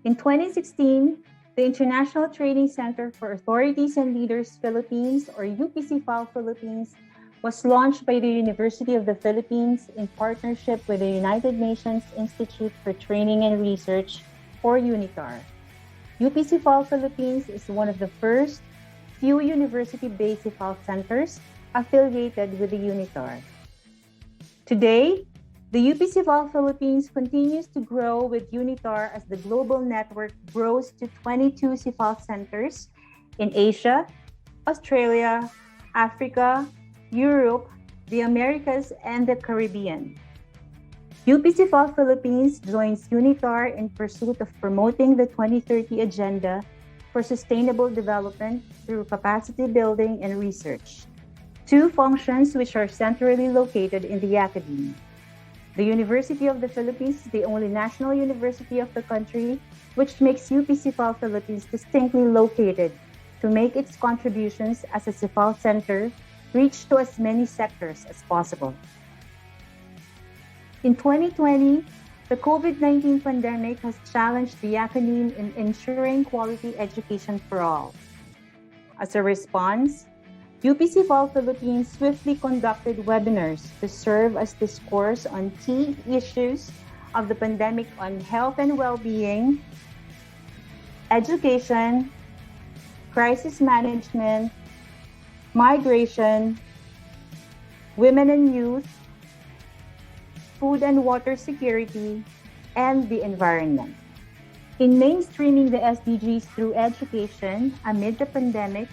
In 2016, the International Training Center for Authorities and Leaders Philippines, or UP-CIFAL Philippines, was launched by the University of the Philippines in partnership with the United Nations Institute for Training and Research, or UNITAR. UP-CIFAL Philippines is one of the first few university-based CIFAL centers affiliated with the UNITAR. Today, the UP-CIFAL Philippines continues to grow with UNITAR as the global network grows to 22 CIFAL centers in Asia, Australia, Africa, Europe, the Americas, and the Caribbean. UP-CIFAL Philippines joins UNITAR in pursuit of promoting the 2030 Agenda for Sustainable Development through capacity building and research, two functions which are centrally located in the academy. The University of the Philippines is the only national university of the country, which makes UP-CIFAL Philippines distinctly located to make its contributions as a CIFAL center reach to as many sectors as possible. In 2020, the COVID-19 pandemic has challenged the academe in ensuring quality education for all. As a response, UP-CIFAL Philippines swiftly conducted webinars to serve as discourse on key issues of the pandemic on health and well-being, education, crisis management, migration, women and youth, food and water security, and the environment. In mainstreaming the SDGs through education amid the pandemic,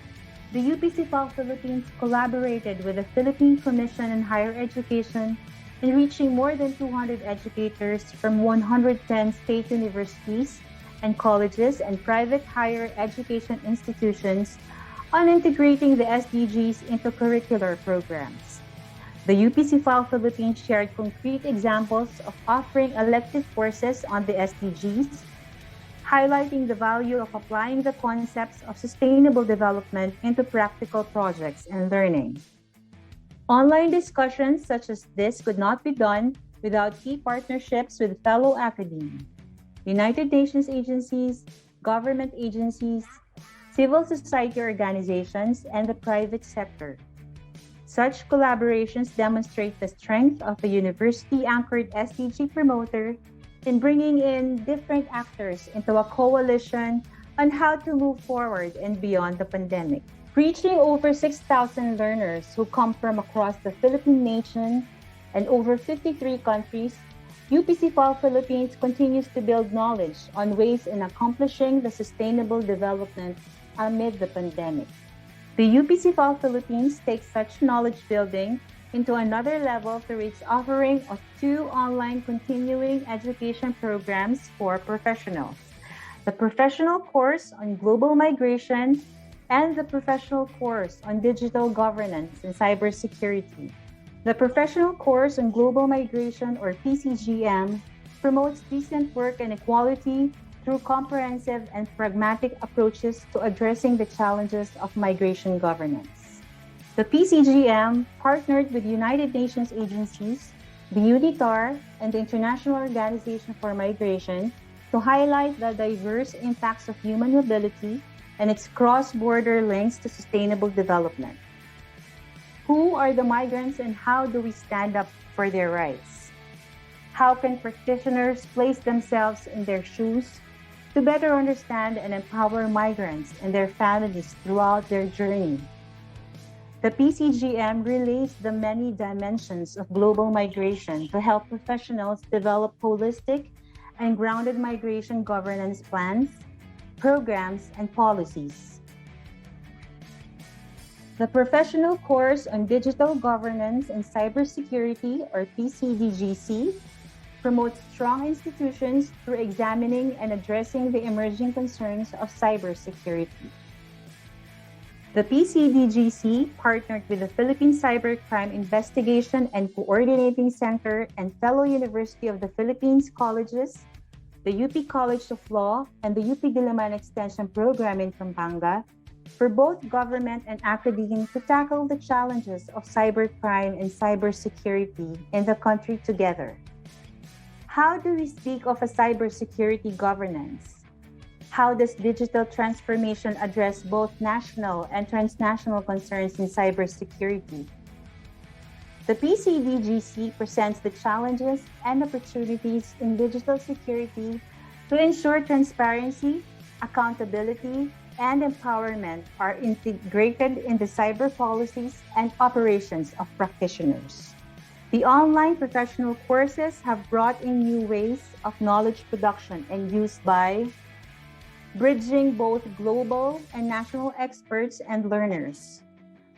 the UP-CIFAL Philippines collaborated with the Philippine Commission on Higher Education in reaching more than 200 educators from 110 state universities and colleges and private higher education institutions on integrating the SDGs into curricular programs. The UP-CIFAL Philippines shared concrete examples of offering elective courses on the SDGs, highlighting the value of applying the concepts of sustainable development into practical projects and learning. Online discussions such as this could not be done without key partnerships with fellow academe, United Nations agencies, government agencies, civil society organizations, and the private sector. Such collaborations demonstrate the strength of a university-anchored SDG promoter in bringing in different actors into a coalition on how to move forward and beyond the pandemic. Reaching over 6,000 learners who come from across the Philippine nation and over 53 countries, UP-CIFAL Philippines continues to build knowledge on ways in accomplishing the sustainable development amid the pandemic. The UP-CIFAL Philippines takes such knowledge building into another level through its offering of 2 online continuing education programs for professionals: the professional course on global migration and the professional course on digital governance and cybersecurity. The professional course on global migration, or PCGM, promotes decent work and equality through comprehensive and pragmatic approaches to addressing the challenges of migration governance. The PCGM partnered with United Nations agencies, the UNITAR, and the International Organization for Migration to highlight the diverse impacts of human mobility and its cross-border links to sustainable development. Who are the migrants and how do we stand up for their rights? How can practitioners place themselves in their shoes to better understand and empower migrants and their families throughout their journey? The PCGM relays the many dimensions of global migration to help professionals develop holistic and grounded migration governance plans, programs, and policies. The professional course on Digital Governance and Cybersecurity, or PCDGC, promotes strong institutions through examining and addressing the emerging concerns of cybersecurity. The PCDGC partnered with the Philippine Cybercrime Investigation and Coordinating Center and fellow University of the Philippines colleges, the UP College of Law, and the UP Diliman Extension Program in Pampanga for both government and academia to tackle the challenges of cybercrime and cybersecurity in the country together. How do we speak of a cybersecurity governance? How does digital transformation address both national and transnational concerns in cybersecurity? The PCDGC presents the challenges and opportunities in digital security to ensure transparency, accountability, and empowerment are integrated in the cyber policies and operations of practitioners. The online professional courses have brought in new ways of knowledge production and use by bridging both global and national experts and learners,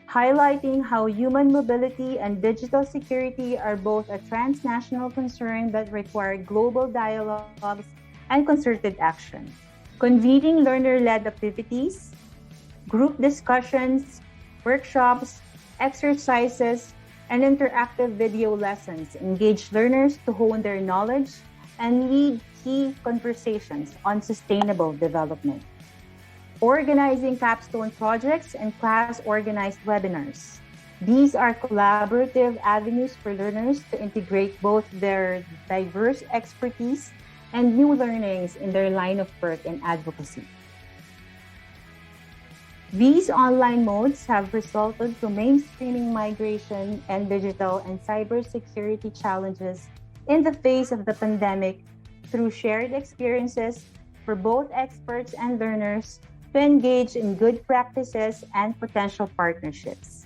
highlighting how human mobility and digital security are both a transnational concern that require global dialogues and concerted action, convening learner-led activities, group discussions, workshops, exercises, and interactive video lessons engage learners to hone their knowledge and lead key conversations on sustainable development. Organizing capstone projects and class-organized webinars. These are collaborative avenues for learners to integrate both their diverse expertise and new learnings in their line of work and advocacy. These online modes have resulted to mainstreaming migration and digital and cybersecurity challenges in the face of the pandemic through shared experiences for both experts and learners to engage in good practices and potential partnerships,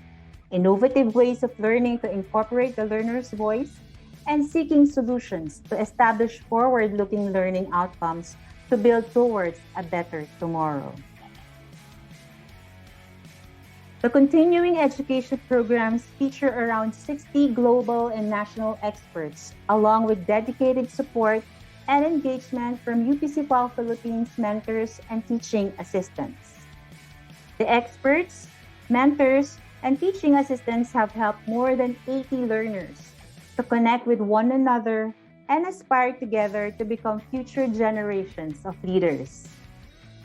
innovative ways of learning to incorporate the learner's voice, and seeking solutions to establish forward-looking learning outcomes to build towards a better tomorrow. The continuing education programs feature around 60 global and national experts, along with dedicated support and engagement from UP-CIFAL Philippines mentors and teaching assistants. The experts, mentors, and teaching assistants have helped more than 80 learners to connect with one another and aspire together to become future generations of leaders.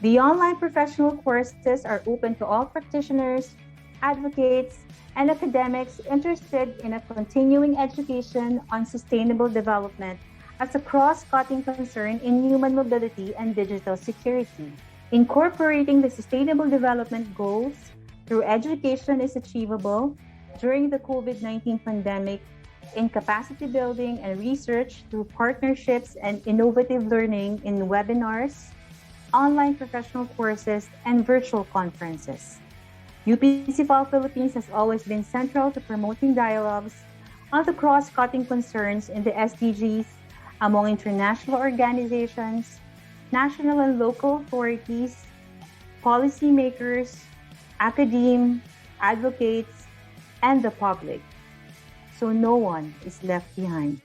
The online professional courses are open to all practitioners, advocates, and academics interested in a continuing education on sustainable development as a cross-cutting concern in human mobility and digital security. Incorporating the Sustainable Development Goals through education is achievable during the COVID-19 pandemic in capacity building and research through partnerships and innovative learning in webinars, online professional courses, and virtual conferences. UP-CIFAL Philippines has always been central to promoting dialogues on the cross-cutting concerns in the SDGs among international organizations, national and local authorities, policymakers, academe, advocates, and the public, so no one is left behind.